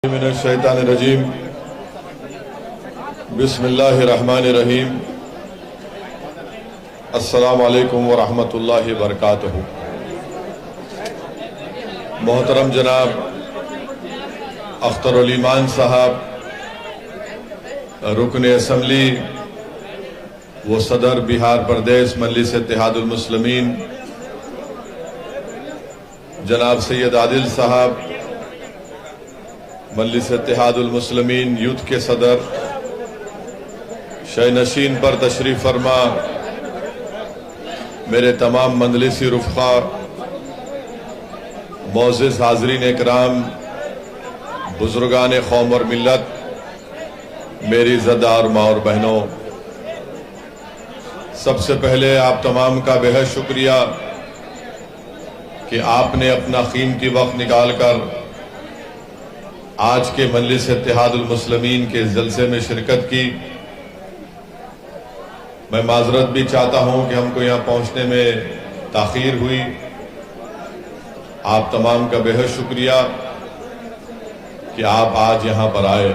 मिनश्शैतानिर्रजीम बिस्मिल्लाहिर्रहमानिर्रहीम अस्सलामु अलैकुम व रहमतुल्लाहि व बरकातुहू। मोहतरम जनाब अख्तरुल ईमान साहब, रुकन असम्बली व सदर बिहार प्रदेश मजलिस इत्तेहादुल मुस्लिमीन जनाब सैयद आदिल साहब, मजलिस इत्तेहादुल मुस्लिमीन यूथ के सदर, शयनशीन पर तशरीफ फरमा मेरे तमाम मजलिसी रुफ़क़ा, मोअज़्ज़िज़ हाज़रीन इकराम, बुज़ुर्गान कौम और मिल्लत, मेरी ज़दार माँ और बहनों, सबसे पहले आप तमाम का बेहद शुक्रिया कि आपने अपना कीमती वक्त निकाल कर आज के मजलिस इत्तेहादुल मुस्लिमीन के जलसे में शिरकत की। मैं माजरत भी चाहता हूं कि हमको यहां पहुंचने में ताख़ीर हुई। आप तमाम का बेहद शुक्रिया कि आप आज यहां पर आए।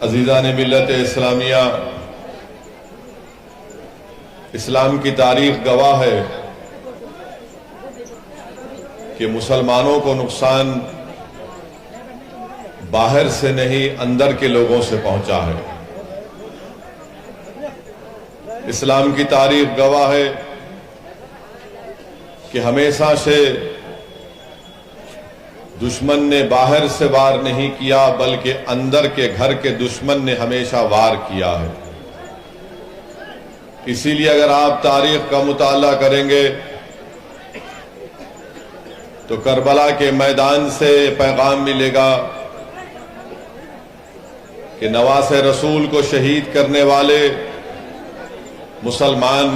अज़ीज़ान मिल्लत इस्लामिया, इस्लाम की तारीख गवाह है कि मुसलमानों को नुकसान बाहर से नहीं अंदर के लोगों से पहुंचा है। इस्लाम की तारीख गवाह है कि हमेशा से दुश्मन ने बाहर से वार नहीं किया, बल्कि अंदर के घर के दुश्मन ने हमेशा वार किया है। इसीलिए अगर आप तारीख का मुताला करेंगे तो करबला के मैदान से पैगाम मिलेगा कि नवासे रसूल को शहीद करने वाले मुसलमान,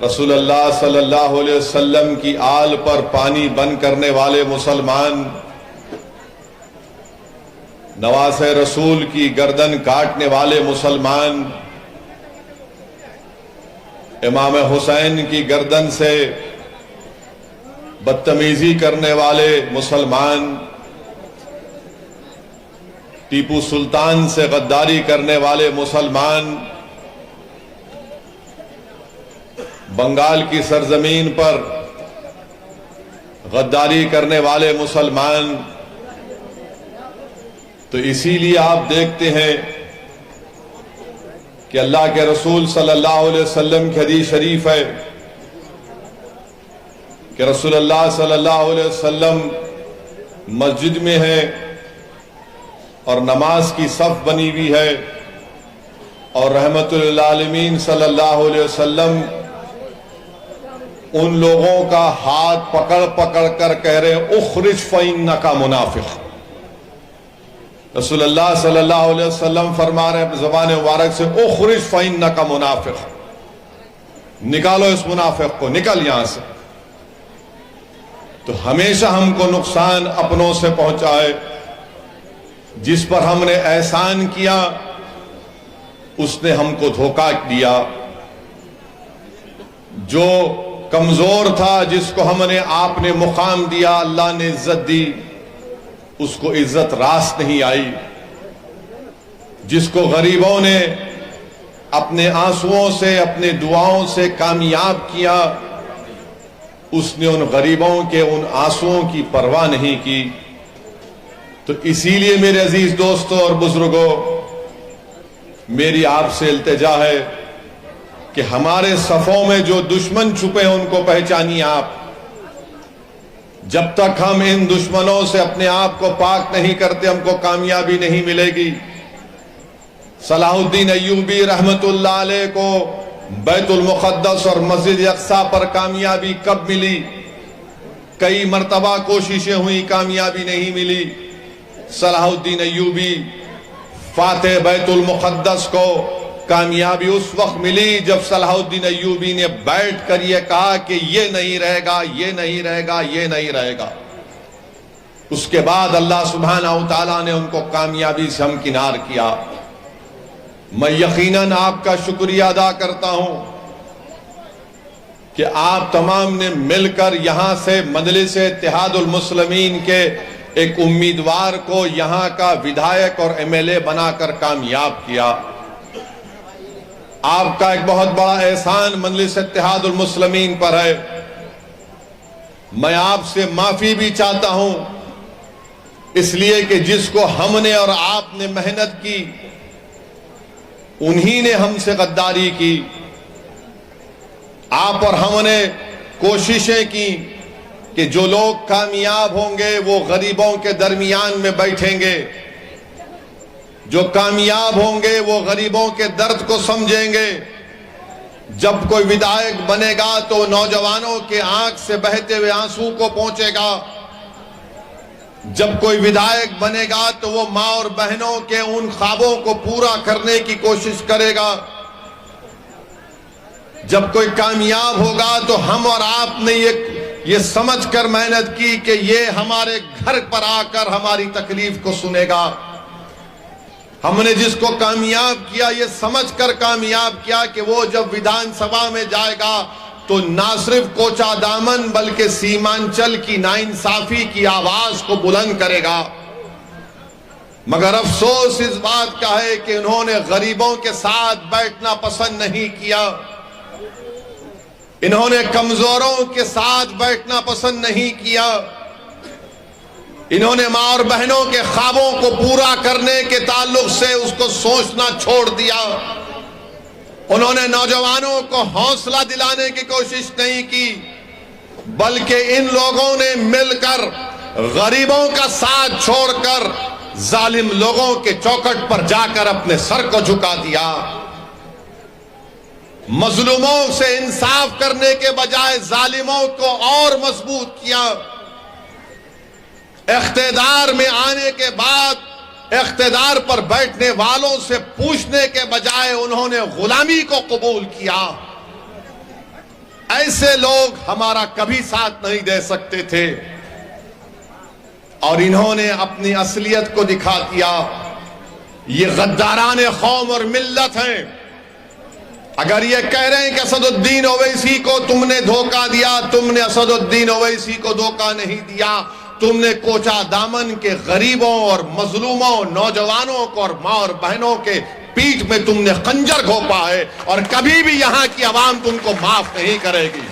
रसूलुल्लाह सल्लल्लाहु अलैहि वसल्लम की आल पर पानी बंद करने वाले मुसलमान, नवासे रसूल की गर्दन काटने वाले मुसलमान, इमाम हुसैन की गर्दन से बदतमीजी करने वाले मुसलमान, टीपू सुल्तान से गद्दारी करने वाले मुसलमान, बंगाल की सरजमीन पर गद्दारी करने वाले मुसलमान। तो इसीलिए आप देखते हैं कि अल्लाह के रसूल सल्लल्लाहु अलैहि वसल्लम की हदीस शरीफ है कि रसूलुल्लाह सल्लल्लाहु अलैहि वसल्लम मस्जिद में है और नमाज की सफ बनी हुई है और रहमतुल लिल आलमीन सल्लल्लाहु अलैहि वसल्लम उन लोगों का हाथ पकड़ पकड़ कर कह रहे हैं, उखरिज फइन्नका मुनाफिक। रसूलुल्लाह सल्लल्लाहु अलैहि वसल्लम फरमा रहे हैं ज़बान मुबारक से, उखरिज फइन्नका मुनाफिक, निकालो इस मुनाफिक को, निकल यहां से। तो हमेशा हमको नुकसान अपनों से पहुंचा है। जिस पर हमने एहसान किया उसने हमको धोखा दिया। जो कमजोर था, जिसको हमने आपने मुकाम दिया, अल्लाह ने इज्जत दी, उसको इज्जत रास नहीं आई। जिसको गरीबों ने अपने आंसुओं से, अपने दुआओं से कामयाब किया, उसने उन गरीबों के उन आंसुओं की परवाह नहीं की। तो इसीलिए मेरे अजीज दोस्तों और बुजुर्गों, मेरी आपसे इल्तिजा है कि हमारे सफों में जो दुश्मन छुपे हैं उनको पहचानिए आप। जब तक हम इन दुश्मनों से अपने आप को पाक नहीं करते, हमको कामयाबी नहीं मिलेगी। सलाहुद्दीन अय्यूबी रहमतुल्लाह अलैह को बैतुल मुक़द्दस और मस्जिद अक़सा पर कामयाबी कब मिली? कई मर्तबा कोशिशें हुई, कामयाबी नहीं मिली। सलाहुद्दीन अय्यूबी फातेह बैतुल मुक़द्दस को कामयाबी उस वक्त मिली जब सलाहुद्दीन अय्यूबी ने बैठ कर यह कहा कि ये नहीं रहेगा, ये नहीं रहेगा, ये नहीं रहेगा। उसके बाद अल्लाह सुब्हानहू तआला ने उनको कामयाबी से हमकिनार किया। मैं यकीनन आपका शुक्रिया अदा करता हूं कि आप तमाम ने मिलकर यहां से मजलिस इत्तेहादुल मुस्लिमीन के एक उम्मीदवार को यहां का विधायक और एमएलए बनाकर कामयाब किया। आपका एक बहुत बड़ा एहसान मजलिस इत्तेहादुल मुस्लिमीन पर है। मैं आपसे माफी भी चाहता हूं, इसलिए कि जिसको हमने और आपने मेहनत की उन्हीं ने हमसे गद्दारी की। आप और हमने कोशिशें की कि जो लोग कामयाब होंगे वो गरीबों के दरमियान में बैठेंगे, जो कामयाब होंगे वो गरीबों के दर्द को समझेंगे। जब कोई विधायक बनेगा तो नौजवानों के आंख से बहते हुए आंसू को पहुंचेगा। जब कोई विधायक बनेगा तो वो मां और बहनों के उन ख्वाबों को पूरा करने की कोशिश करेगा। जब कोई कामयाब होगा तो हम और आपने ये समझकर मेहनत की कि ये हमारे घर पर आकर हमारी तकलीफ को सुनेगा। हमने जिसको कामयाब किया ये समझकर कामयाब किया कि वो जब विधानसभा में जाएगा तो ना सिर्फ कोचा दामन बल्कि सीमांचल की नाइंसाफी की आवाज को बुलंद करेगा। मगर अफसोस इस बात का है कि उन्होंने गरीबों के साथ बैठना पसंद नहीं किया, इन्होंने कमजोरों के साथ बैठना पसंद नहीं किया, इन्होंने मां और बहनों के ख्वाबों को पूरा करने के ताल्लुक से उसको सोचना छोड़ दिया। उन्होंने नौजवानों को हौसला दिलाने की कोशिश नहीं की, बल्कि इन लोगों ने मिलकर गरीबों का साथ छोड़कर जालिम लोगों के चौखट पर जाकर अपने सर को झुका दिया। मजलूमों से इंसाफ करने के बजाय जालिमों को और मजबूत किया। इख्तिदार में आने के बाद इख्तिदार पर बैठने वालों से पूछने के बजाय उन्होंने गुलामी को कबूल किया। ऐसे लोग हमारा कभी साथ नहीं दे सकते थे और इन्होंने अपनी असलियत को दिखा दिया। ये गद्दाराने कौम और मिल्लत हैं। अगर ये कह रहे हैं कि असदुद्दीन ओवैसी को तुमने धोखा दिया, तुमने असदुद्दीन ओवैसी को धोखा नहीं दिया, तुमने कोचा दामन के गरीबों और मजलूमों नौजवानों को और मां और बहनों के पीठ में तुमने खंजर घोंपा है और कभी भी यहां की आवाम तुमको माफ नहीं करेगी।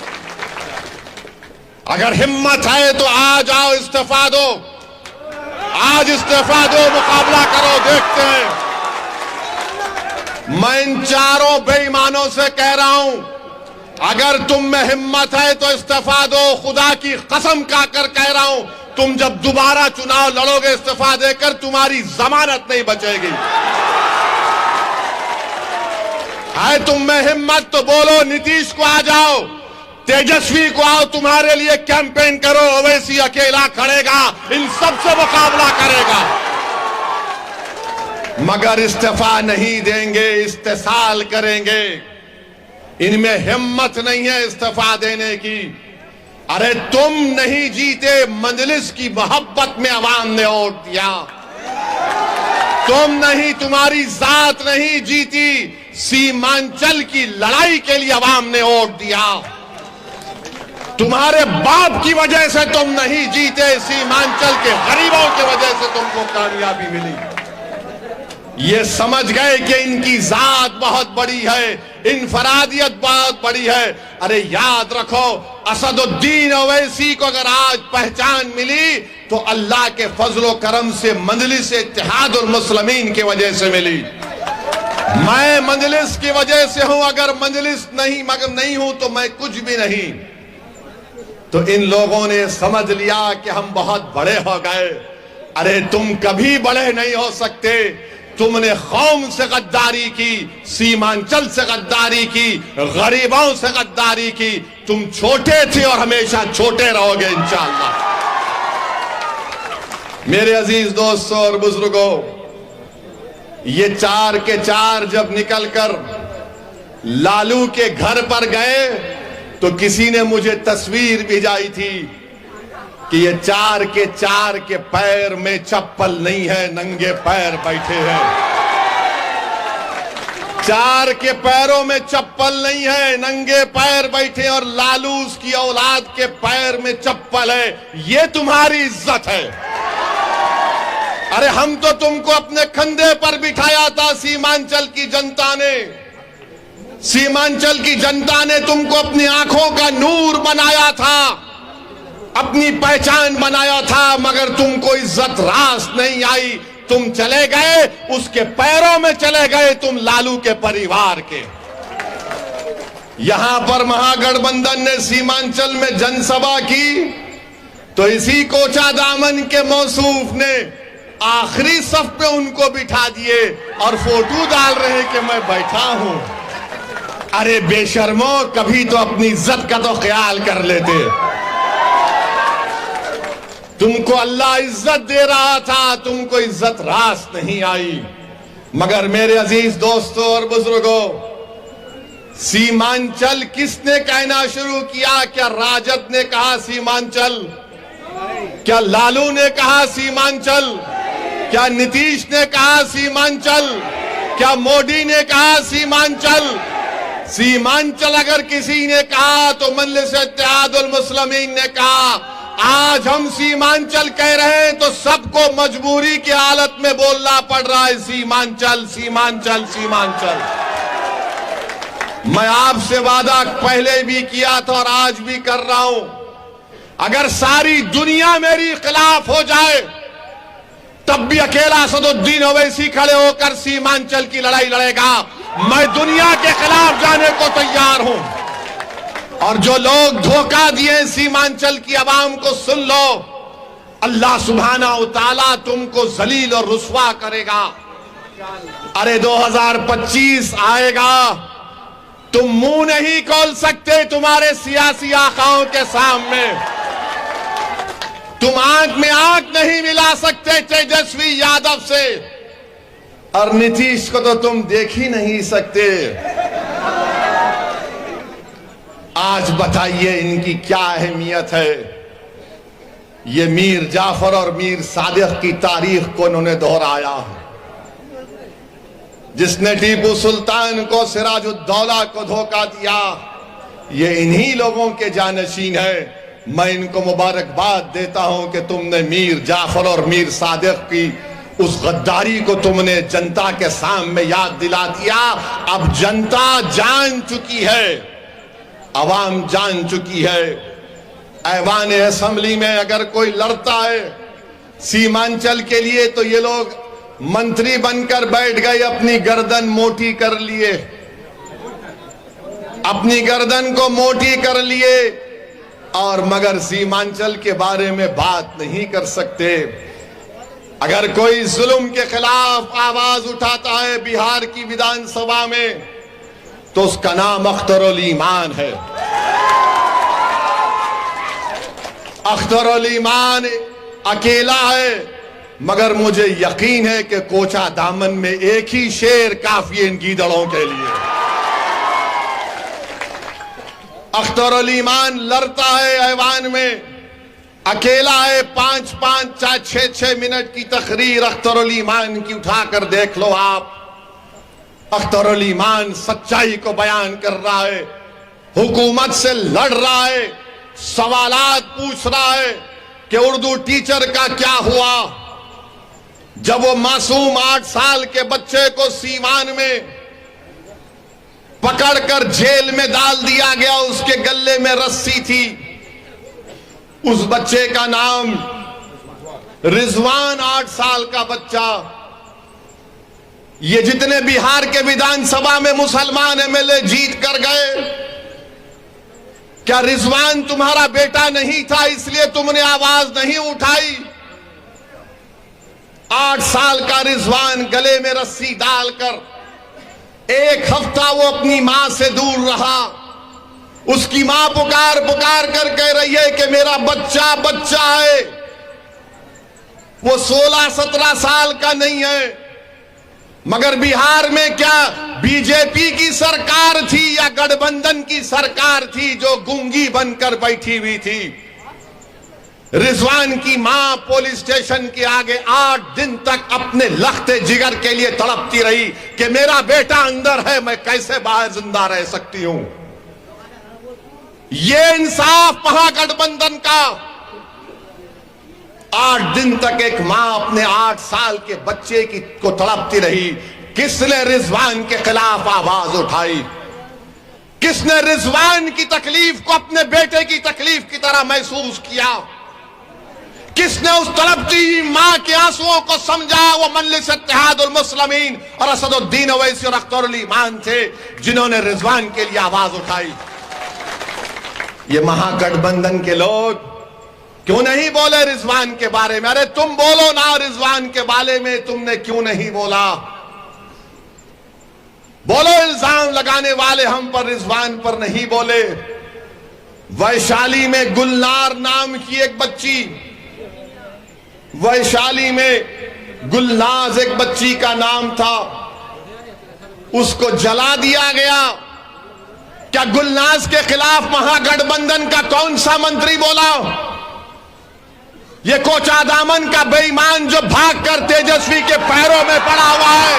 अगर हिम्मत है तो आ जाओ, इस्तीफा दो, आज इस्तीफा दो, मुकाबला करो, देखते हैं। मैं इन चारों बेईमानों से कह रहा हूं, अगर तुम में हिम्मत है तो इस्तीफा दो। खुदा की कसम खाकर कह रहा हूं, तुम जब दोबारा चुनाव लड़ोगे इस्तीफा देकर तुम्हारी जमानत नहीं बचेगी। है तुम में हिम्मत तो बोलो, नीतीश को आ जाओ, तेजस्वी को आओ, तुम्हारे लिए कैंपेन करो। ओवैसी अकेला खड़ेगा, इन सबसे मुकाबला करेगा, मगर इस्तीफा नहीं देंगे, इस्तेसाल करेंगे। इनमें हिम्मत नहीं है इस्तीफा देने की। अरे तुम नहीं जीते, मजलिस की मोहब्बत में अवाम ने वोट दिया। तुम नहीं, तुम्हारी जात नहीं जीती, सीमांचल की लड़ाई के लिए अवाम ने वोट दिया। तुम्हारे बाप की वजह से तुम नहीं जीते, सीमांचल के गरीबों की वजह से तुमको कामयाबी मिली। ये समझ गए कि इनकी जात बहुत बड़ी है, इनफरादियत बहुत बड़ी है। अरे याद रखो, असदुद्दीन ओवैसी को अगर आज पहचान मिली तो अल्लाह के फजलो करम से मजलिस इत्तेहादुल मुस्लिमीन की वजह से मिली। मैं मजलिस की वजह से हूं, अगर मजलिस नहीं मगर नहीं हूं तो मैं कुछ भी नहीं। तो इन लोगों ने समझ लिया कि हम बहुत बड़े हो गए। अरे तुम कभी बड़े नहीं हो सकते। तुमने कौम से गद्दारी की, सीमांचल से गद्दारी की, गरीबों से गद्दारी की। तुम छोटे थे और हमेशा छोटे रहोगे इंशाअल्लाह। मेरे अजीज दोस्तों और बुजुर्गों, ये चार के चार जब निकलकर लालू के घर पर गए तो किसी ने मुझे तस्वीर भेजाई थी कि ये चार के पैर में चप्पल नहीं है, नंगे पैर बैठे हैं। चार के पैरों में चप्पल नहीं है, नंगे पैर बैठे और लालू उसकी औलाद के पैर में चप्पल है, ये तुम्हारी इज्जत है। अरे हम तो तुमको अपने कंधे पर बिठाया था, सीमांचल की जनता ने, सीमांचल की जनता ने तुमको अपनी आंखों का नूर बनाया था, अपनी पहचान बनाया था, मगर तुमको इज्जत रास नहीं आई। तुम चले गए, उसके पैरों में चले गए, तुम लालू के परिवार के। यहां पर महागठबंधन ने सीमांचल में जनसभा की तो इसी कोचा दामन के मौसूफ ने आखिरी सफ पे उनको बिठा दिए और फोटो डाल रहे कि मैं बैठा हूं। अरे बेशर्मो, कभी तो अपनी इज्जत का तो ख्याल कर लेते। तुमको अल्लाह इज्जत दे रहा था, तुमको इज्जत रास नहीं आई। मगर मेरे अजीज दोस्तों और बुजुर्गों, सीमांचल किसने कहना शुरू किया? क्या राजद ने कहा सीमांचल? क्या लालू ने कहा सीमांचल? क्या नीतीश ने कहा सीमांचल? क्या मोदी ने कहा सीमांचल? सीमांचल अगर किसी ने कहा तो मजलिस इत्तेहादुल मुस्लिमीन ने कहा। आज हम सीमांचल कह रहे हैं तो सबको मजबूरी की हालत में बोलना पड़ रहा है सीमांचल, सीमांचल, सीमांचल। मैं आपसे वादा पहले भी किया था और आज भी कर रहा हूं, अगर सारी दुनिया मेरी खिलाफ हो जाए तब भी अकेला असदुद्दीन ओवैसी खड़े होकर सीमांचल की लड़ाई लड़ेगा। मैं दुनिया के खिलाफ जाने को तैयार हूं। और जो लोग धोखा दिए सीमांचल की आवाम को, सुन लो, अल्लाह सुब्हाना व तआला तुमको जलील और रुस्वा करेगा। अरे 2025 आएगा, तुम मुंह नहीं खोल सकते तुम्हारे सियासी आकाओं के सामने, तुम आंख में आंख नहीं मिला सकते तेजस्वी यादव से, और नीतीश को तो तुम देख ही नहीं सकते। आज बताइए इनकी क्या अहमियत है? ये मीर जाफर और मीर सादिक की तारीख को इन्होंने दोहराया। जिसने टीपू सुल्तान को, सिराजुद्दौला को धोखा दिया, ये इन्हीं लोगों के जानशीन है। मैं इनको मुबारकबाद देता हूं कि तुमने मीर जाफर और मीर सादिक की उस गद्दारी को तुमने जनता के सामने याद दिला दिया। अब जनता जान चुकी है, अवाम जान चुकी है। ऐवान असेंबली में अगर कोई लड़ता है सीमांचल के लिए तो ये लोग मंत्री बनकर बैठ गए, अपनी गर्दन मोटी कर लिए, अपनी गर्दन को मोटी कर लिए, और मगर सीमांचल के बारे में बात नहीं कर सकते। अगर कोई जुल्म के खिलाफ आवाज उठाता है बिहार की विधानसभा में तो उसका नाम अख्तरुल ईमान है। अख्तरुल ईमान अकेला है, मगर मुझे यकीन है कि कोचा दामन में एक ही शेर काफी है इन गीदड़ों के लिए। अख्तरुल ईमान लड़ता है ऐवान में, अकेला है। 5-5, 4-6 मिनट की तकरीर अख्तरुल ईमान की उठाकर देख लो आप। अख्तरुल ईमान सच्चाई को बयान कर रहा है, हुकूमत से लड़ रहा है, सवालात पूछ रहा है कि उर्दू टीचर का क्या हुआ जब वो मासूम 8 साल के बच्चे को सीवान में पकड़कर जेल में डाल दिया गया। उसके गले में रस्सी थी, उस बच्चे का नाम रिजवान, 8 साल का बच्चा। ये जितने बिहार के विधानसभा में मुसलमान एमएलए जीत कर गए, क्या रिजवान तुम्हारा बेटा नहीं था इसलिए तुमने आवाज नहीं उठाई? 8 साल का रिजवान गले में रस्सी डालकर 1 हफ्ता वो अपनी मां से दूर रहा। उसकी मां पुकार पुकार कर कह रही है कि मेरा बच्चा बच्चा है। वो 16-17 साल का नहीं है। मगर बिहार में क्या बीजेपी की सरकार थी या गठबंधन की सरकार थी जो गूंगी बनकर बैठी हुई थी? रिजवान की मां पुलिस स्टेशन के आगे 8 दिन तक अपने लखते जिगर के लिए तड़पती रही कि मेरा बेटा अंदर है, मैं कैसे बाहर जिंदा रह सकती हूं। ये इंसाफ महागठबंधन का। 8 दिन तक एक मां अपने 8 साल के बच्चे को तड़पती रही। किसने रिजवान के खिलाफ आवाज उठाई? किसने रिजवान की तकलीफ को अपने बेटे की तकलीफ की तरह महसूस किया? किसने उस तड़पती मां के आंसुओं को समझा? वो मजलिस इत्तेहादुल मुस्लिमीन और असदुद्दीन ओवैसी और अख्तरुल ईमान थे जिन्होंने रिजवान के लिए आवाज उठाई। ये महागठबंधन के लोग क्यों नहीं बोले रिजवान के बारे में? अरे तुम बोलो ना रिजवान के बारे में, तुमने क्यों नहीं बोला? बोलो, इल्जाम लगाने वाले हम पर, रिजवान पर नहीं बोले। वैशाली में गुलनार नाम की एक बच्ची, वैशाली में गुलनाज एक बच्ची का नाम था, उसको जला दिया गया। क्या गुलनाज के खिलाफ महागठबंधन का कौन सा मंत्री बोला? ये कोचा दामन का बेईमान जो भागकर तेजस्वी के पैरों में पड़ा हुआ है,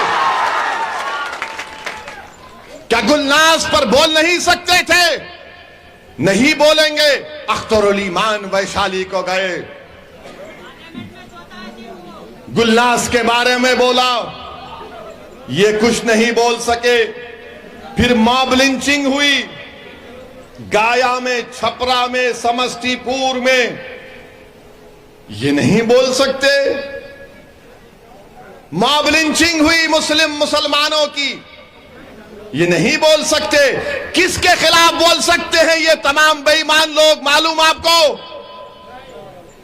क्या गुलनाज पर बोल नहीं सकते थे? नहीं बोलेंगे। अख्तरुल ईमान वैशाली को गए, गुलनाज के बारे में बोला, ये कुछ नहीं बोल सके। फिर मॉब लिंचिंग हुई गाया में, छपरा में, समस्तीपुर में, ये नहीं बोल सकते। मॉब लिंचिंग हुई मुसलमानों की, ये नहीं बोल सकते। किसके खिलाफ बोल सकते हैं ये तमाम बेईमान लोग? मालूम आपको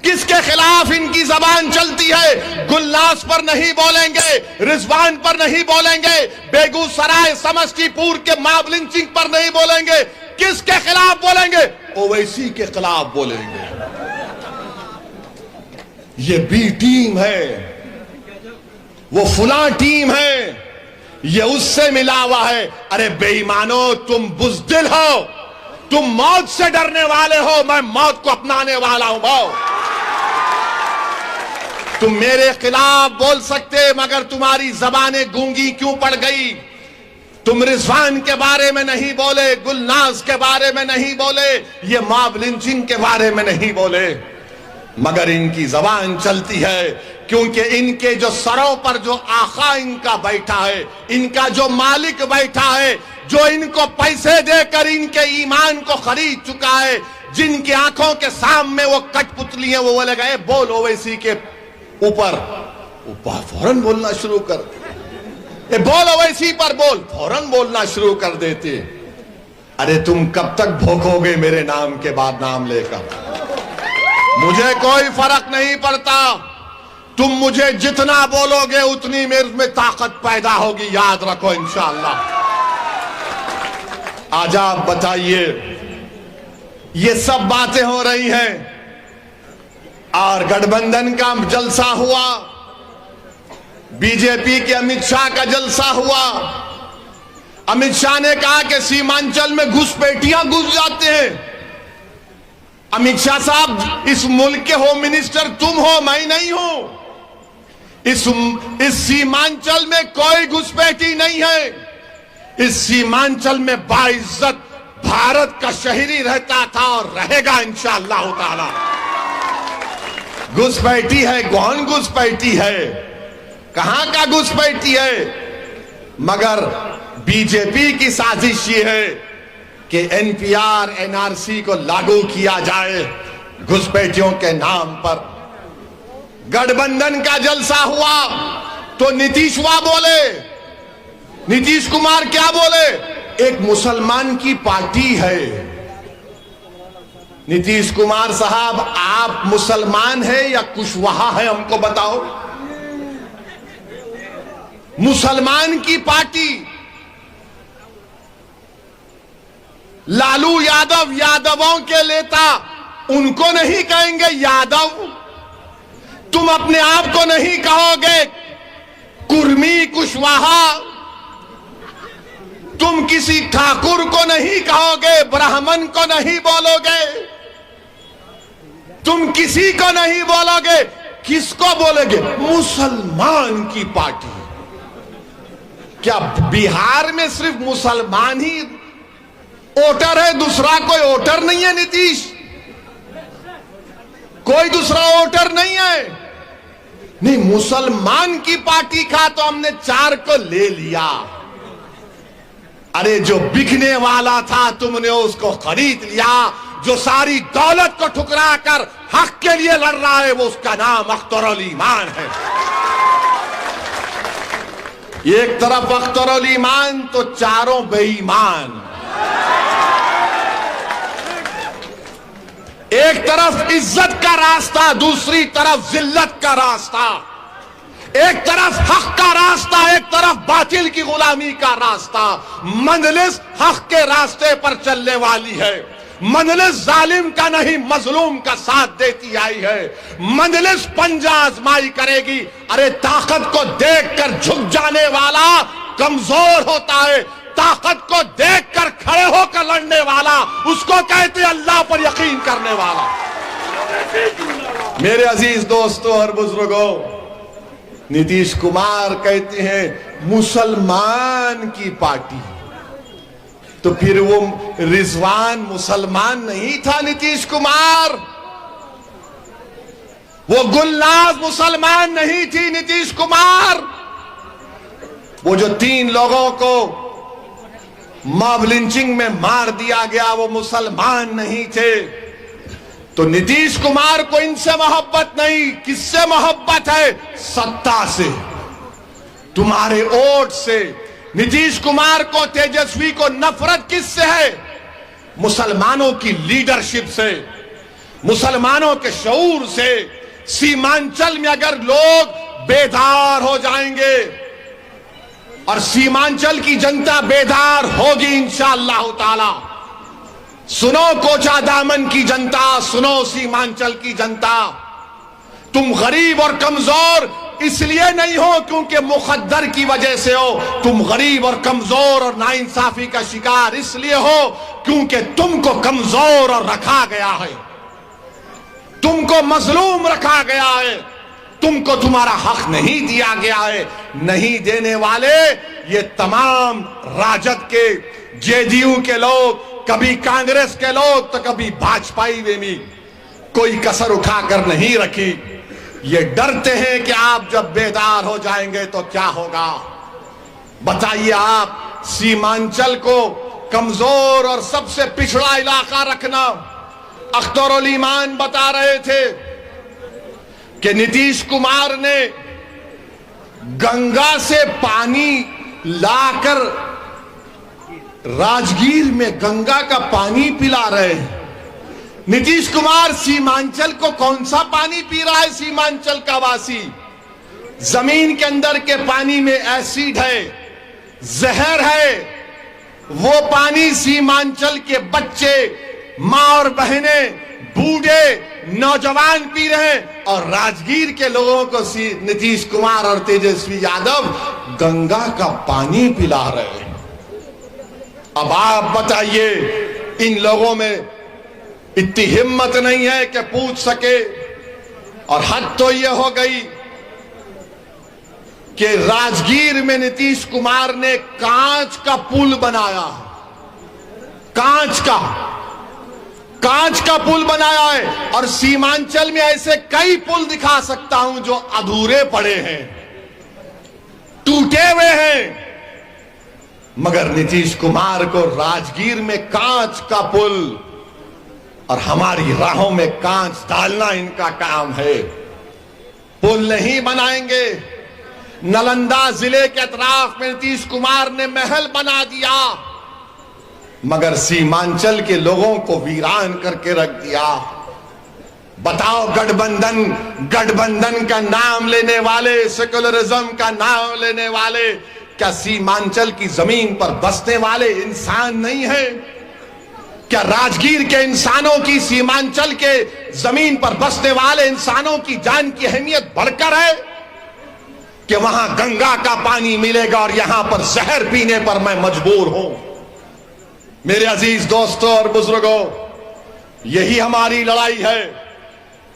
किसके खिलाफ इनकी जबान चलती है? गुलनाज पर नहीं बोलेंगे, रिजवान पर नहीं बोलेंगे, बेगूसराय समस्तीपुर के मॉब लिंचिंग पर नहीं बोलेंगे। किसके खिलाफ बोलेंगे? ओवैसी के खिलाफ बोलेंगे। ये बी टीम है, वो फुला टीम है, ये उससे मिला हुआ है। अरे बेईमानो, तुम बुज़दिल हो, तुम मौत से डरने वाले हो, मैं मौत को अपनाने वाला हूं। भाव तुम मेरे खिलाफ बोल सकते, मगर तुम्हारी जबानें गूंगी क्यों पड़ गई? तुम रिजवान के बारे में नहीं बोले, गुलनाज के बारे में नहीं बोले, ये मॉब लिंचिंग के बारे में नहीं बोले, मगर इनकी जबान चलती है क्योंकि इनके जो सरों पर जो आका इनका बैठा है, इनका जो मालिक बैठा है, जो इनको पैसे देकर इनके ईमान को खरीद चुका है, जिनकी आंखों के सामने वो कठपुतली है, वो बोले गए बोल ओवैसी के ऊपर फौरन बोलना शुरू कर, ये बोल ओवैसी पर बोल, फौरन बोलना शुरू कर देते। अरे तुम कब तक भोगोगे मेरे नाम के बाद नाम लेकर? मुझे कोई फर्क नहीं पड़ता, तुम मुझे जितना बोलोगे उतनी मेरे में ताकत पैदा होगी, याद रखो इंशाअल्लाह। आज आप बताइए, ये सब बातें हो रही हैं और गठबंधन का जलसा हुआ, बीजेपी के अमित शाह का जलसा हुआ। अमित शाह ने कहा कि सीमांचल में घुसपैठियां घुस जाते हैं। अमित शाह साहब, इस मुल्क के होम मिनिस्टर तुम हो, मैं नहीं हूं। इस सीमांचल में कोई घुसपैठी नहीं है। इस सीमांचल में बाइज्जत भारत का शहरी रहता था और रहेगा इंशाअल्लाह ताला। घुसपैठी है, कौन घुसपैठी है? कहां का घुसपैठी है? मगर बीजेपी की साजिश ये है कि एनपीआर एनआरसी को लागू किया जाए घुसपैठियों के नाम पर। गठबंधन का जलसा हुआ तो नीतीश बोले, नीतीश कुमार क्या बोले? एक मुसलमान की पार्टी है। नीतीश कुमार साहब, आप मुसलमान हैं या कुशवाहा है, हमको बताओ। मुसलमान की पार्टी, लालू यादव यादवों के नेता, उनको नहीं कहेंगे यादव? तुम अपने आप को नहीं कहोगे कुर्मी कुशवाहा? तुम किसी ठाकुर को नहीं कहोगे, ब्राह्मण को नहीं बोलोगे? तुम किसी को नहीं बोलोगे, किसको बोलोगे? मुसलमान की पार्टी। क्या बिहार में सिर्फ मुसलमान ही वोटर है, दूसरा कोई वोटर नहीं है? नीतीश, कोई दूसरा वोटर नहीं है। नहीं, मुसलमान की पार्टी का तो हमने 4 को ले लिया। अरे जो बिकने वाला था तुमने उसको खरीद लिया। जो सारी दौलत को ठुकरा कर हक के लिए लड़ रहा है वो उसका नाम अख्तरुल ईमान है। एक तरफ अख्तरुल ईमान तो चारों बेईमान। एक तरफ इज्जत का रास्ता, दूसरी तरफ जिल्लत का रास्ता। एक तरफ हक का रास्ता, एक तरफ बातिल की गुलामी का रास्ता। मंजलिस हक के रास्ते पर चलने वाली है। मंजलिस जालिम का नहीं, मजलूम का साथ देती आई है। मंजलिस पंजा आजमाई करेगी। अरे ताकत को देखकर झुक जाने वाला कमजोर होता है, ताकत को देखकर खड़े होकर लड़ने वाला उसको कहते हैं अल्लाह पर यकीन करने वाला। मेरे अजीज दोस्तों और बुजुर्गों, नीतीश कुमार कहते हैं मुसलमान की पार्टी। तो फिर वो रिजवान मुसलमान नहीं था नीतीश कुमार? वो गुलनाज मुसलमान नहीं थी नीतीश कुमार? वो जो 3 लोगों को मॉब लिंचिंग में मार दिया गया वो मुसलमान नहीं थे? तो नीतीश कुमार को इनसे मोहब्बत नहीं, किससे मोहब्बत है? सत्ता से, तुम्हारे वोट से। नीतीश कुमार को, तेजस्वी को नफरत किससे है? मुसलमानों की लीडरशिप से, मुसलमानों के शऊर से। सीमांचल में अगर लोग बेदार हो जाएंगे और सीमांचल की जनता बेदार होगी इंशाअल्लाह ताला। सुनो कोचा दामन की जनता, सुनो सीमांचल की जनता, तुम गरीब और कमजोर इसलिए नहीं हो क्योंकि मुकद्दर की वजह से हो। तुम गरीब और कमजोर और नाइंसाफी का शिकार इसलिए हो क्योंकि तुमको कमजोर और रखा गया है, तुमको मजलूम रखा गया है, तुमको तुम्हारा हक नहीं दिया गया है। नहीं देने वाले ये तमाम राजद के, जेडीयू के लोग, कभी कांग्रेस के लोग तो कभी भाजपा में भी कोई कसर उठाकर नहीं रखी। ये डरते हैं कि आप जब बेदार हो जाएंगे तो क्या होगा। बताइए आप, सीमांचल को कमजोर और सबसे पिछड़ा इलाका रखना। अख्तरुल ईमान बता रहे थे कि नीतीश कुमार ने गंगा से पानी लाकर राजगीर में गंगा का पानी पिला रहे हैं। नीतीश कुमार सीमांचल को कौन सा पानी पी रहा है? सीमांचल का वासी, जमीन के अंदर के पानी में एसिड है, जहर है। वो पानी सीमांचल के बच्चे, मां और बहनें, बूढ़े, नौजवान पी रहे हैं और राजगीर के लोगों को नीतीश कुमार और तेजस्वी यादव गंगा का पानी पिला रहे हैं। अब आप बताइए, इन लोगों में इतनी हिम्मत नहीं है कि पूछ सके। और हद तो यह हो गई कि राजगीर में नीतीश कुमार ने कांच का पुल बनाया, कांच का पुल बनाया है। और सीमांचल में ऐसे कई पुल दिखा सकता हूं जो अधूरे पड़े हैं, टूटे हुए हैं। मगर नीतीश कुमार को राजगीर में कांच का पुल और हमारी राहों में कांच डालना इनका काम है। पुल नहीं बनाएंगे। नालंदा जिले के अतराफ में नीतीश कुमार ने महल बना दिया, मगर सीमांचल के लोगों को वीरान करके रख दिया। बताओ, गठबंधन का नाम लेने वाले, सेकुलरिज्म का नाम लेने वाले, क्या सीमांचल की जमीन पर बसने वाले इंसान नहीं है? क्या राजगीर के इंसानों की सीमांचल के जमीन पर बसने वाले इंसानों की जान की अहमियत बढ़कर है कि वहां गंगा का पानी मिलेगा और यहां पर जहर पीने पर मैं मजबूर हूं? मेरे अजीज दोस्तों और बुजुर्गों, यही हमारी लड़ाई है।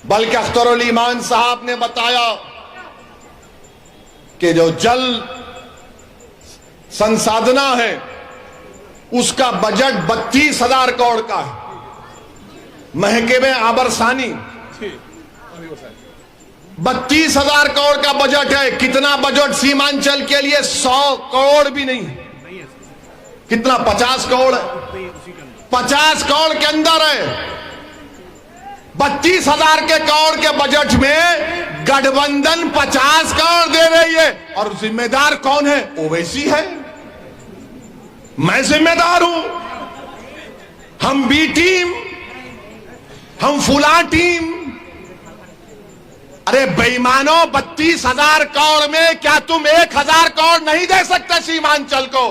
बल्कि अख्तरुल ईमान साहब ने बताया कि जो जल संसाधना है उसका बजट 32,000 करोड़ का है। महकमे आबरसानी 32,000 करोड़ का बजट है। कितना बजट सीमांचल के लिए? 100 करोड़ भी नहीं। कितना? 50 करोड़ है। 50 करोड़ के अंदर है। 32,000 के करोड़ के बजट में गठबंधन 50 करोड़ दे रही है। और जिम्मेदार कौन है? ओवैसी है। मैं जिम्मेदार हूं, हम बी टीम, हम फुला टीम। अरे बेईमानों, 32,000 करोड़ में क्या तुम 1,000 करोड़ नहीं दे सकते सीमांचल को?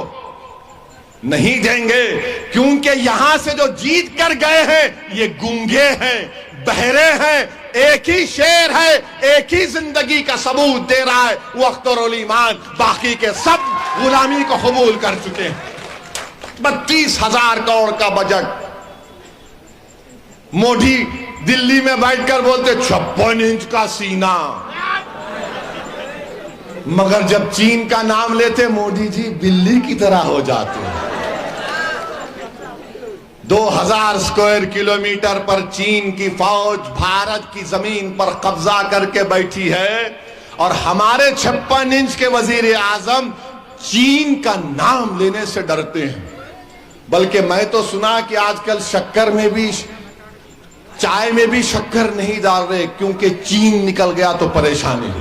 नहीं देंगे, क्योंकि यहां से जो जीत कर गए हैं ये गूंगे हैं, बहरे हैं। एक ही शेर है, एक ही जिंदगी का सबूत दे रहा है, वो अख्तरुल ईमान। बाकी के सब गुलामी को कबूल कर चुके हैं। 32,000 करोड़ का बजट। मोदी दिल्ली में बैठकर बोलते 56 इंच का सीना, मगर जब चीन का नाम लेते मोदी जी बिल्ली की तरह हो जाते हैं। 2000 स्क्वायर किलोमीटर पर चीन की फौज भारत की जमीन पर कब्जा करके बैठी है, और हमारे 56 इंच के वजीर आजम चीन का नाम लेने से डरते हैं। बल्कि मैं तो सुना कि आजकल शक्कर में भी, चाय में भी शक्कर नहीं डाल रहे, क्योंकि चीन निकल गया तो परेशानी।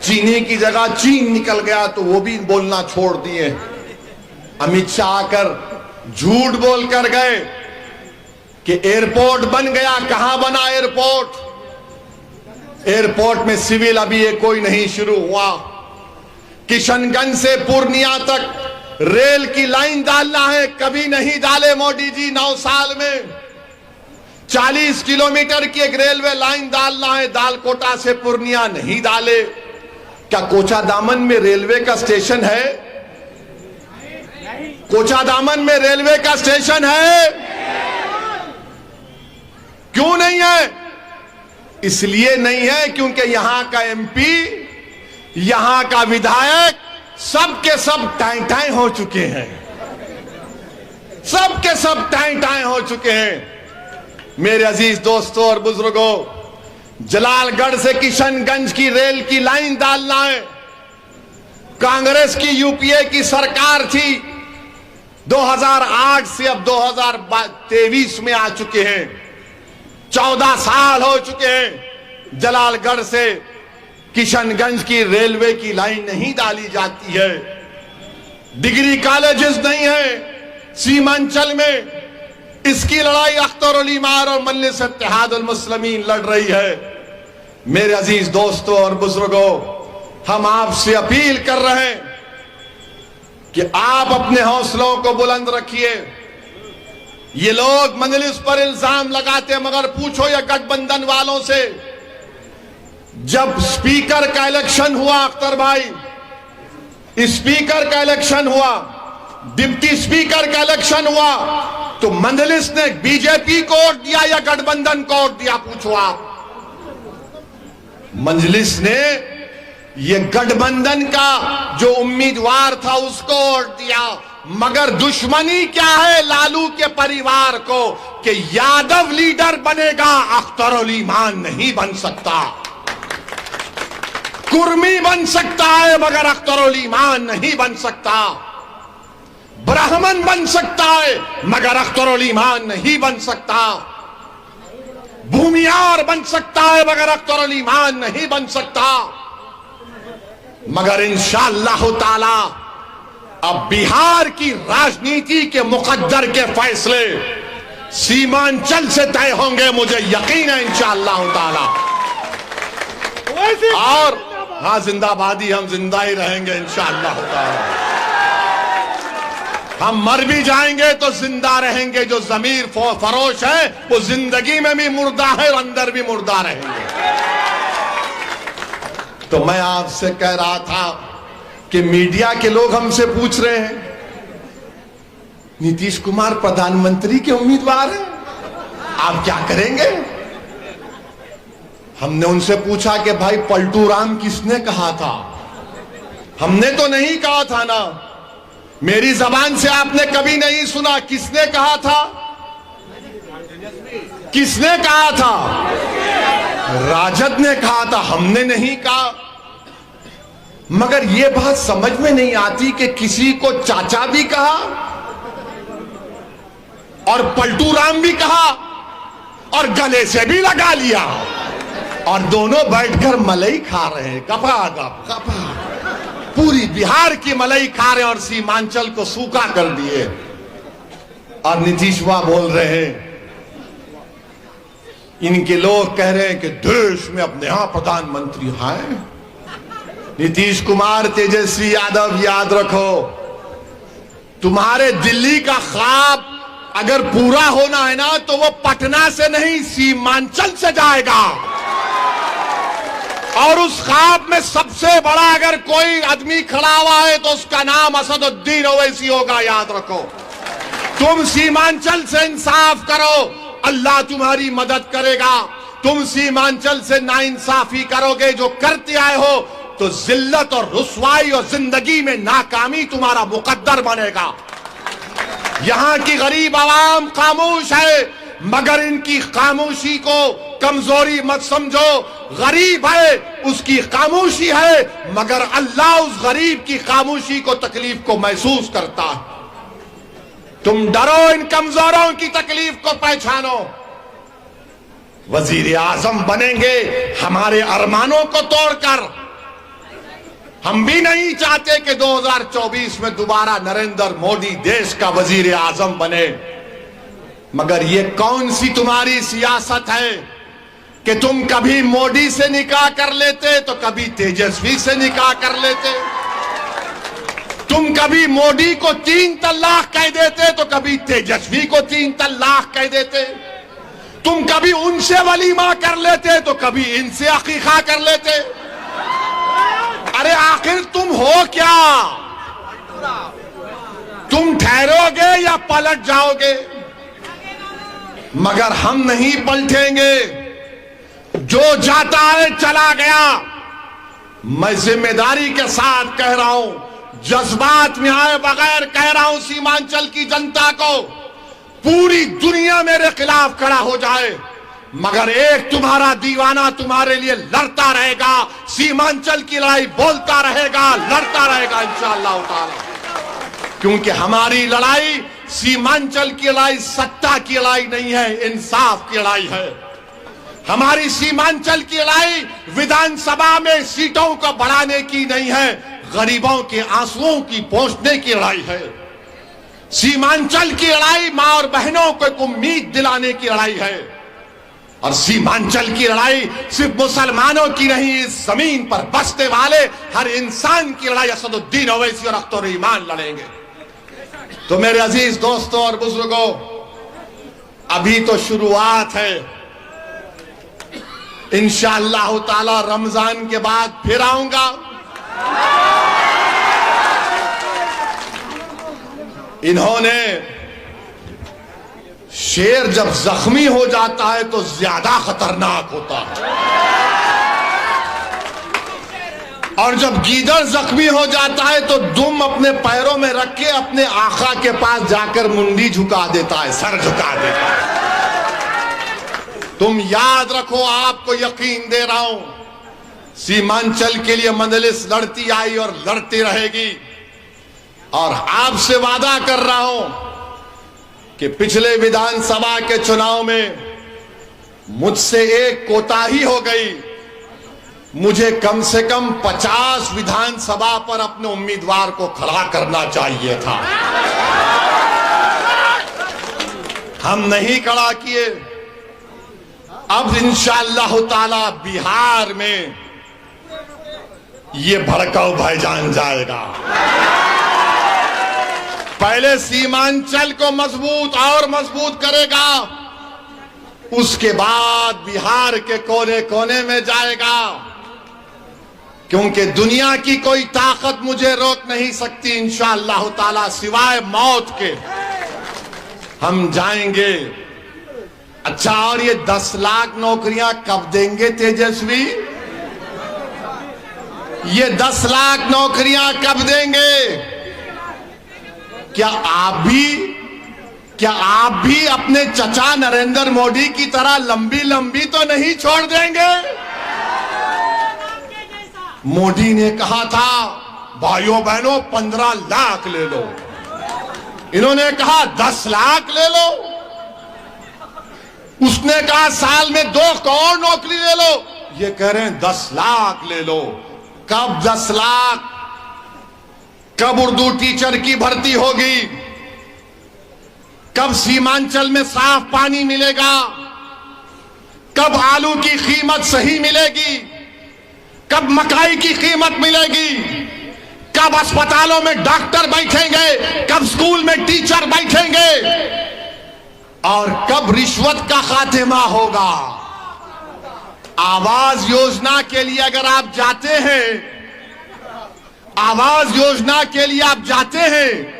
चीनी की जगह चीन निकल गया तो वो भी बोलना छोड़ दिए। अमित शाह आकर झूठ बोलकर गए कि एयरपोर्ट बन गया। कहां बना एयरपोर्ट? एयरपोर्ट में सिविल अभी ये कोई नहीं शुरू हुआ। किशनगंज से पूर्णिया तक रेल की लाइन डालना है, कभी नहीं डाले मोदी जी 9 साल में। 40 किलोमीटर की एक रेलवे लाइन डालना है, दालकोटा से पूर्णिया नहीं डाले। क्या कोचा दामन में रेलवे का स्टेशन है? कोचा दामन में रेलवे का स्टेशन है? क्यों नहीं है? इसलिए नहीं है क्योंकि यहां का एमपी, यहां का विधायक सब के सब टाई टाई हो चुके हैं। सब के सब टाई टाई हो चुके हैं। मेरे अजीज दोस्तों और बुजुर्गों, जलालगढ़ से किशनगंज की रेल की लाइन डालना है। कांग्रेस की यूपीए की सरकार थी, 2008 से अब 2023 में आ चुके हैं। 14 साल हो चुके हैं। जलालगढ़ से किशनगंज की रेलवे की लाइन नहीं डाली जाती है। डिग्री कॉलेजेस नहीं है सीमांचल में। इसकी लड़ाई अख्तरुल ईमान और मजलिस इत्तेहादुल मुस्लिमीन लड़ रही है। मेरे अजीज दोस्तों और बुजुर्गों, हम आपसे अपील कर रहे हैं कि आप अपने हौसलों को बुलंद रखिए। ये लोग मजलिस पर इल्जाम लगाते, मगर पूछो ये गठबंधन वालों से, जब स्पीकर का इलेक्शन हुआ, अख्तर भाई, स्पीकर का इलेक्शन हुआ, डिप्टी स्पीकर का इलेक्शन हुआ, तो मजलिस ने बीजेपी को वोट दिया या गठबंधन को वोट दिया? पूछो आप। मजलिस ने ये गठबंधन का जो उम्मीदवार था उसको वोट दिया। मगर दुश्मनी क्या है लालू के परिवार को कि यादव लीडर बनेगा, अख्तरुल ईमान नहीं बन सकता। कुर्मी बन सकता है मगर अख्तरुल ईमान नहीं बन सकता। ब्राह्मण बन सकता है मगर अख्तरुल ईमान नहीं बन सकता। भूमियार बन सकता है मगर अख्तरुल ईमान नहीं बन सकता। मगर इंशाअल्लाह ताला अब बिहार की राजनीति के मुकद्दर के फैसले सीमांचल से तय होंगे, मुझे यकीन है इंशाअल्लाह ताला। और हाँ, जिंदाबादी, हम जिंदा ही रहेंगे इंशाअल्लाह ताला। हम मर भी जाएंगे तो जिंदा रहेंगे। जो जमीर फरोश है वो जिंदगी में भी मुर्दा है और अंदर भी मुर्दा रहेंगे। तो मैं आपसे कह रहा था कि मीडिया के लोग हमसे पूछ रहे हैं, नीतीश कुमार प्रधानमंत्री के उम्मीदवार हैं, आप क्या करेंगे? हमने उनसे पूछा कि भाई पलटू राम किसने कहा था? हमने तो नहीं कहा था ना, मेरी जबान से आपने कभी नहीं सुना। किसने कहा था? किसने कहा था? राजद ने कहा था, हमने नहीं कहा। मगर यह बात समझ में नहीं आती कि किसी को चाचा भी कहा और पलटू राम भी कहा और गले से भी लगा लिया और दोनों बैठकर मलई खा रहे हैं, गपा गप गपा। पूरी बिहार की मलई खा रहे हैं और सीमांचल को सूखा कर दिए। और नीतीशवा बोल रहे हैं, इनके लोग कह रहे हैं कि देश में अब नया प्रधानमंत्री है। नीतीश कुमार, तेजस्वी यादव, याद रखो, तुम्हारे दिल्ली का ख्वाब अगर पूरा होना है ना तो वो पटना से नहीं सीमांचल से जाएगा। और उस ख्वाब में सबसे बड़ा अगर कोई आदमी खड़ा हुआ है तो उसका नाम असदुद्दीन ओवैसी होगा, याद रखो। तुम सीमांचल से इंसाफ करो, अल्लाह तुम्हारी मदद करेगा। तुम सीमांचल से नाइंसाफी करोगे, जो करते आए हो, तो जिल्लत और रुसवाई और जिंदगी में नाकामी तुम्हारा मुकद्दर बनेगा। यहां की गरीब आवाम खामोश है, मगर इनकी खामोशी को कमजोरी मत समझो। गरीब है, उसकी खामोशी है, मगर अल्लाह उस गरीब की खामोशी को, तकलीफ को महसूस करता है। तुम डरो, इन कमजोरों की तकलीफ को पहचानो। वजीर आजम बनेंगे हमारे अरमानों को तोड़कर। हम भी नहीं चाहते कि 2024 में दोबारा नरेंद्र मोदी देश का वजीर आजम बने। मगर ये कौन सी तुम्हारी सियासत है कि तुम कभी मोदी से निकाह कर लेते तो कभी तेजस्वी से निकाह कर लेते। तुम कभी मोदी को 3 तलाक कह देते तो कभी तेजस्वी को 3 तलाक कह देते। तुम कभी उनसे वलीमा कर लेते तो कभी इनसे अकीका कर लेते। अरे आखिर तुम हो क्या? तुम ठहरोगे या पलट जाओगे? मगर हम नहीं पलटेंगे। जो जाता है चला गया। मैं जिम्मेदारी के साथ कह रहा हूं, जज्बात में आए बगैर कह रहा हूं, सीमांचल की जनता को, पूरी दुनिया मेरे खिलाफ खड़ा हो जाए, मगर एक तुम्हारा दीवाना तुम्हारे लिए लड़ता रहेगा। सीमांचल की लड़ाई बोलता रहेगा, लड़ता रहेगा इंशाअल्लाह ताला। क्योंकि हमारी लड़ाई सीमांचल की लड़ाई सत्ता की लड़ाई नहीं है, इंसाफ की लड़ाई है। हमारी सीमांचल की लड़ाई विधानसभा में सीटों को बढ़ाने की नहीं है, गरीबों के आंसुओं की पोंछने की लड़ाई है। सीमांचल की लड़ाई मां और बहनों को एक उम्मीद दिलाने की लड़ाई है। और सीमांचल की लड़ाई सिर्फ मुसलमानों की नहीं, इस जमीन पर बसने वाले हर इंसान की लड़ाई असदुद्दीन ओवैसी और अख्तर ईमान लड़ेंगे। तो मेरे अजीज दोस्तों और बुजुर्गों, अभी तो शुरुआत है। इंशाअल्लाह ताला रमजान के बाद फिर आऊंगा। इन्होंने शेर जब जख्मी हो जाता है तो ज्यादा खतरनाक होता है, और जब गीदड़ जख्मी हो जाता है तो दुम अपने पैरों में रख के अपने आका के पास जाकर मुंडी झुका देता है, सर झुका देता है। तुम याद रखो, आपको यकीन दे रहा हूं, सीमांचल के लिए मजलिस लड़ती आई और लड़ती रहेगी। और आपसे वादा कर रहा हूं कि पिछले विधानसभा के चुनाव में मुझसे एक कोताही हो गई। मुझे कम से कम 50 विधानसभा पर अपने उम्मीदवार को खड़ा करना चाहिए था। हम नहीं खड़ा किए। अब इंशाअल्लाह ताला बिहार में ये भड़काऊ भाईजान जाएगा। पहले सीमांचल को मजबूत और मजबूत करेगा, उसके बाद बिहार के कोने कोने में जाएगा। क्योंकि दुनिया की कोई ताकत मुझे रोक नहीं सकती इंशाअल्लाह ताला, सिवाय मौत के। हम जाएंगे अच्छा, और ये 10 लाख नौकरियां कब देंगे तेजस्वी? ये 10 लाख नौकरियां कब देंगे? क्या आप भी अपने चचा नरेंद्र मोदी की तरह लंबी लंबी तो नहीं छोड़ देंगे? मोदी ने कहा था भाइयों बहनों 15 लाख ले लो, इन्होंने कहा 10 लाख ले लो, उसने कहा साल में 2 करोड़ नौकरी ले लो, ये कह रहे हैं 10 लाख ले लो। कब 10 लाख? कब उर्दू टीचर की भर्ती होगी? कब सीमांचल में साफ पानी मिलेगा? कब आलू की कीमत सही मिलेगी? कब मकाई की कीमत मिलेगी? कब अस्पतालों में डॉक्टर बैठेंगे? कब स्कूल में टीचर बैठेंगे? और कब रिश्वत का खात्मा होगा? आवास योजना के लिए अगर आप जाते हैं, आवास योजना के लिए आप जाते हैं,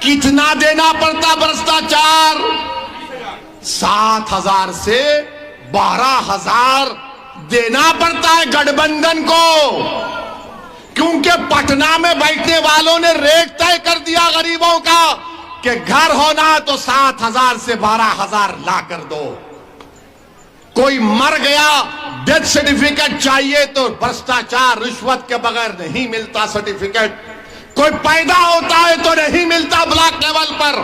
कितना देना पड़ता भ्रष्टाचार? 7,000 से 12,000 देना पड़ता है गठबंधन को, क्योंकि पटना में बैठने वालों ने रेट तय कर दिया गरीबों का कि घर होना तो 7,000 से 12,000 ला कर दो। कोई मर गया, डेथ सर्टिफिकेट चाहिए तो भ्रष्टाचार रिश्वत के बगैर नहीं मिलता सर्टिफिकेट। कोई पैदा होता है तो नहीं मिलता ब्लॉक लेवल पर।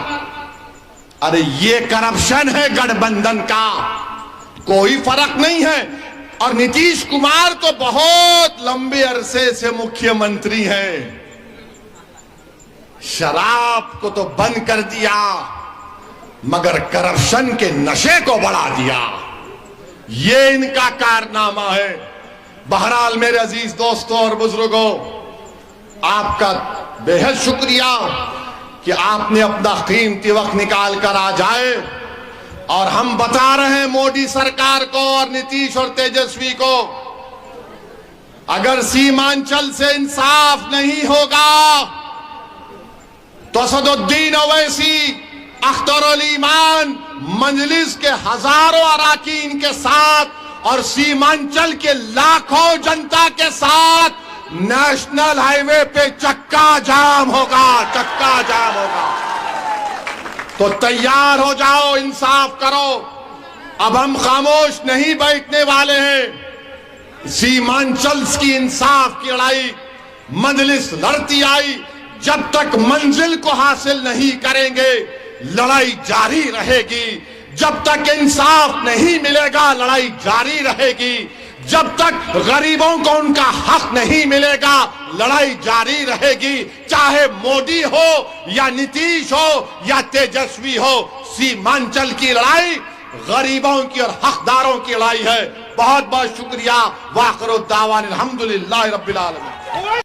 अरे ये करप्शन है गठबंधन का, कोई फर्क नहीं है। और नीतीश कुमार तो बहुत लंबे अरसे से मुख्यमंत्री हैं, शराब को तो बंद कर दिया मगर करप्शन के नशे को बढ़ा दिया। ये इनका कारनामा है। बहरहाल मेरे अजीज दोस्तों और बुजुर्गों, आपका बेहद शुक्रिया कि आपने अपना कीमती वक्त निकाल कर आ जाए। और हम बता रहे हैं मोदी सरकार को और नीतीश और तेजस्वी को, अगर सीमांचल से इंसाफ नहीं होगा तो असदुद्दीन ओवैसी, अख्तर ईमान, मजलिस के हजारों अरकान के साथ और सीमांचल के लाखों जनता के साथ नेशनल हाईवे पे चक्का जाम होगा, चक्का जाम होगा। तो तैयार हो जाओ, इंसाफ करो। अब हम खामोश नहीं बैठने वाले हैं। सीमांचल की इंसाफ की लड़ाई मजलिस लड़ती आई, जब तक मंजिल को हासिल नहीं करेंगे लड़ाई जारी रहेगी। जब तक इंसाफ नहीं मिलेगा लड़ाई जारी रहेगी। जब तक गरीबों को उनका हक नहीं मिलेगा लड़ाई जारी रहेगी। चाहे मोदी हो या नीतीश हो या तेजस्वी हो, सीमांचल की लड़ाई गरीबों की और हकदारों की लड़ाई है। बहुत बहुत शुक्रिया। वाखिर दावाना अल्हम्दुलिल्लाहि रब्बिल आलमीन।